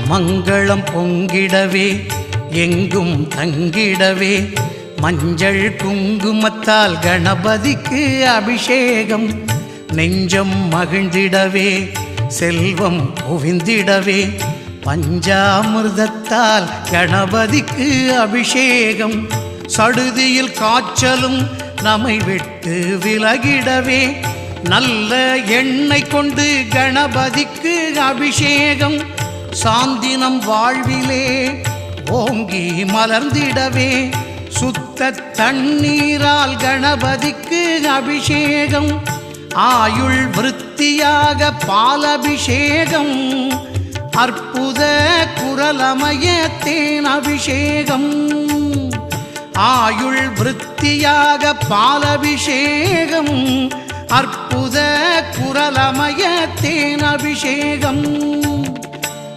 மங்களம் பொங்கிடவே எங்கும் தங்கிடவே மஞ்சள் குங்குமத்தால் கணபதிக்கு அபிஷேகம். நெஞ்சம் மகிழ்ந்திடவே செல்வம் குவிந்திடவே பஞ்சாமிர்தத்தால் கணபதிக்கு அபிஷேகம். சடுதியில் காய்ச்சலும் நம்மை விட்டு விலகிடவே நல்ல எண்ணெய் கொண்டு கணபதிக்கு அபிஷேகம். சாந்தினம் வாழ்விலே ஓங்கி மலர்ந்திடவே சுத்த தண்ணீரால் கணபதிக்கு அபிஷேகம். ஆயுள் விருத்தியாக பாலபிஷேகம். அற்புத குரலமய தேன் அபிஷேகம். ஆயுள் விருத்தியாக பாலபிஷேகம். அற்புத குரலமய தேன் அபிஷேகம்.